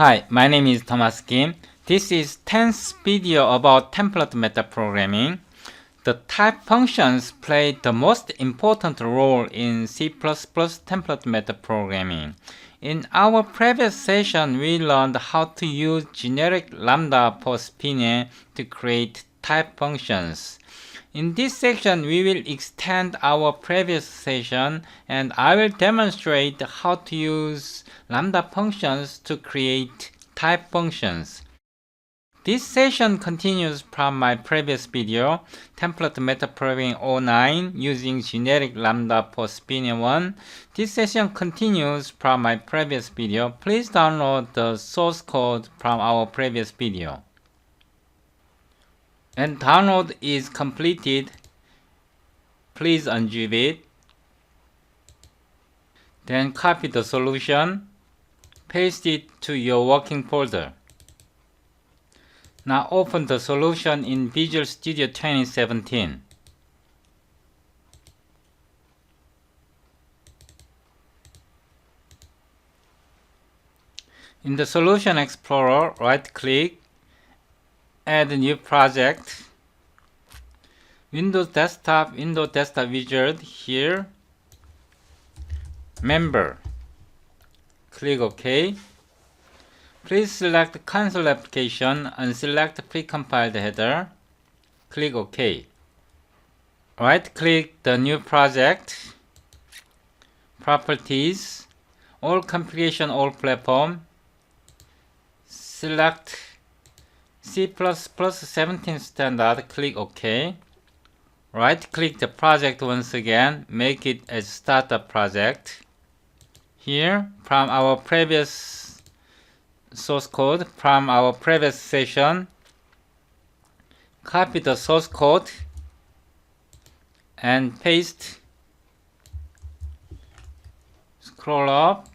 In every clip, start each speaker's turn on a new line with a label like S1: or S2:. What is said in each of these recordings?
S1: Hi, my name is Thomas Kim. This is 10th video about template metaprogramming. The type functions play the most important role in C++ template metaprogramming. In our previous session, we learned how to use generic Lambda for SFINAE to create type functions. In this section, we will extend our previous session and I will demonstrate how to use Lambda functions to create type functions. This session continues from my previous video, Template Metaprogramming 09 using generic Lambda for SFINAE 1. This session continues from my previous video. Please download the source code from our previous video. When download is completed, please unzip it. Then copy the solution, paste it to your working folder. Now open the solution in Visual Studio 2017. In the Solution Explorer, right-click, Add a new project. Windows Desktop Wizard here. Member. Click OK. Please select Console Application and select Precompiled Header. Click OK. Right-click the new project. Properties. All Configuration, All Platform. Select C++ 17 Standard, click OK. Right-click the project once again, make it as startup project. Here, from our previous source code, from our previous session, copy the source code and paste. Scroll up.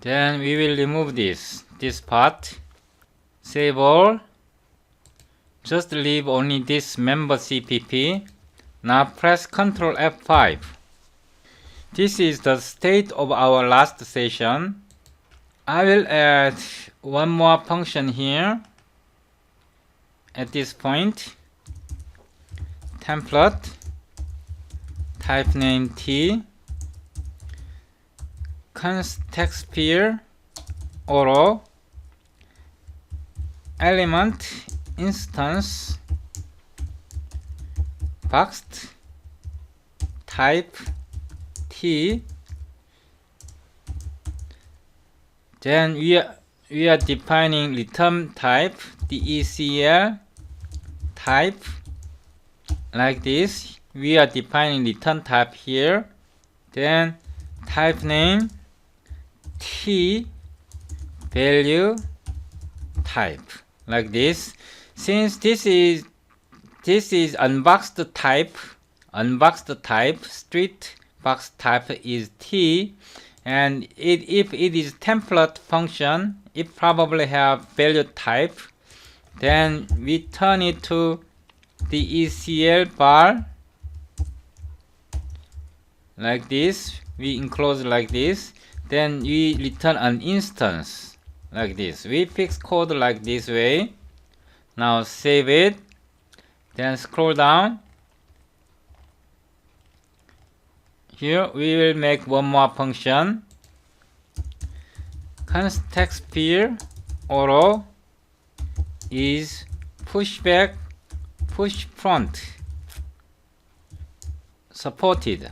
S1: Then we will remove this part. Save all. Just leave only this member CPP. Now press Ctrl F5. This is the state of our last session. I will add one more function here. At this point, template, type name T, const text sphere, auto, element instance boxed type T. Then we are defining return type DECL type like this. We are defining return type here. Then type name T value type like this. Since this is unboxed type, street box type is T, and if it is template function, it probably have value type. Then we turn it to the ECL bar like this. We enclose like this. Then we return an instance like this. We fix code like this way. Now save it. Then scroll down. Here we will make one more function. Const text sphere auto is pushback, push front supported.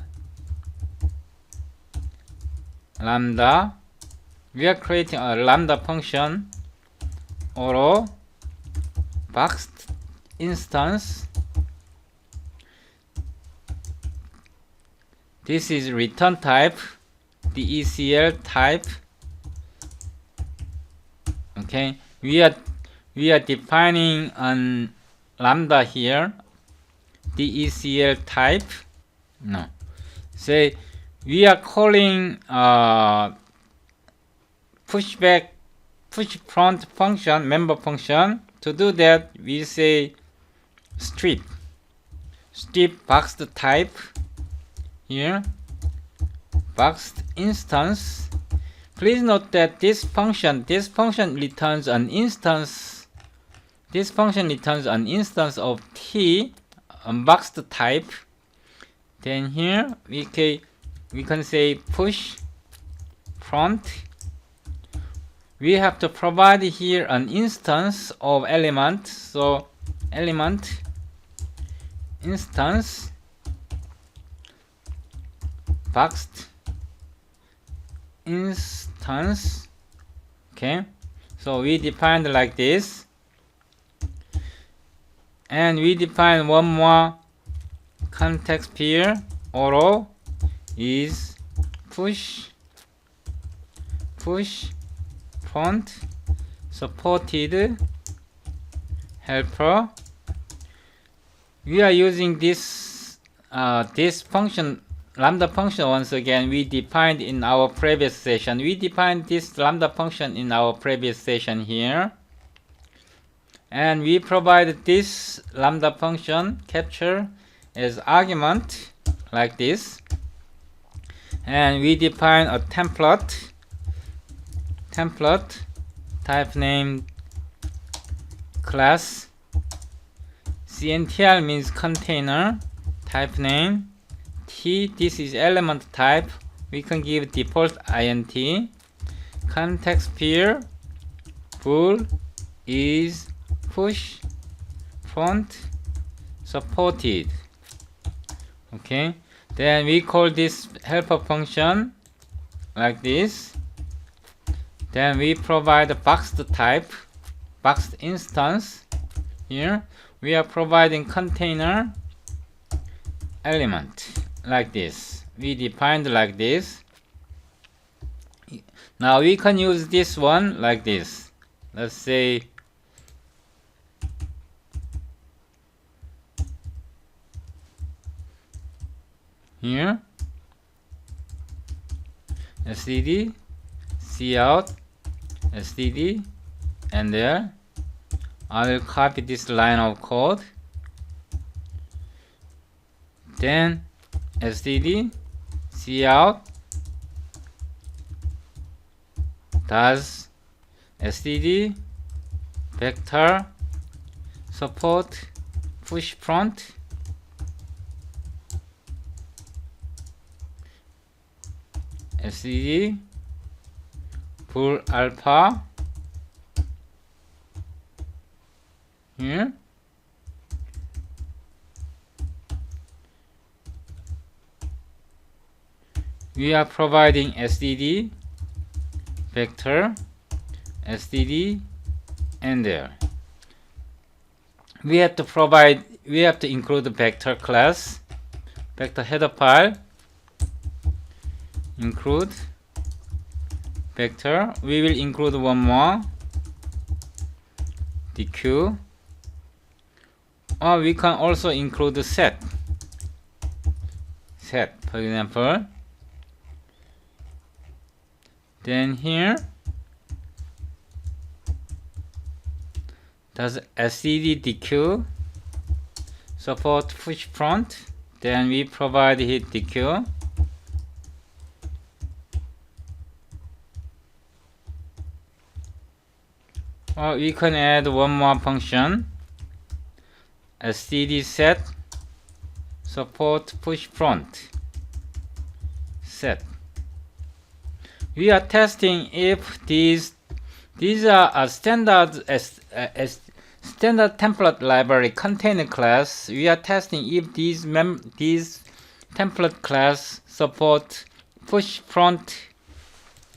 S1: Lambda. We are creating a Lambda function. Auto boxed instance. This is return type, the ECL type. Okay, we are defining an Lambda here, the ECL type. No, say we are calling pushback, push front function, member function. To do that, we say strip boxed type here, boxed instance Please note that this function returns an instance. This function returns an instance of t unboxed type. Then here we can say push front. We have to provide here an instance of element. So element instance boxed instance. Okay, so we defined like this, and we define one more context here. Auto is push front supported helper. We are using this function, lambda function. Once again, we defined in our previous session. We defined this lambda function in our previous session here, and we provide this lambda function capture as argument like this, and we define a template type name class. CNTR means container, type name T, this is element type, we can give default int. Context pair bool is push front supported. Okay, then we call this helper function like this. Then we provide a boxed type, boxed instance. Here we are providing container element like this. We defined like this. Now we can use this one like this. Let's say here std cout std, and there I will copy this line of code. Then std cout does std vector support push front std bool alpha. Here we are providing std vector std, and there we have to include the vector class, vector header file, include vector. We will include one more deque, or we can also include the set for example. Then here does std deque support push front, then we provide here deque. Or we can add one more function, std set support push front set. We are testing if these are a standard standard template library container class. We are testing if these template class support push front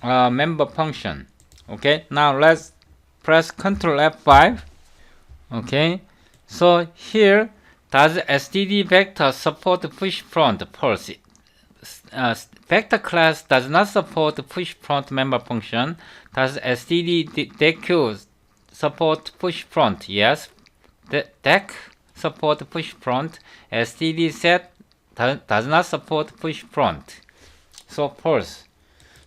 S1: member function. Okay, now let's press Ctrl F5. Okay, so here does std vector support push front? False. Vector class does not support push front member function. Does std deque support push front? Yes. Deque support push front. std set does not support push front. So false.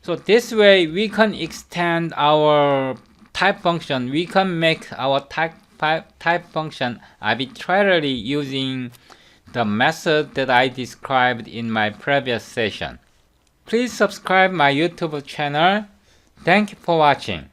S1: So this way we can extend our type function. We can make our type function arbitrarily using the method that I described in my previous session. Please subscribe my YouTube channel Thank you for watching.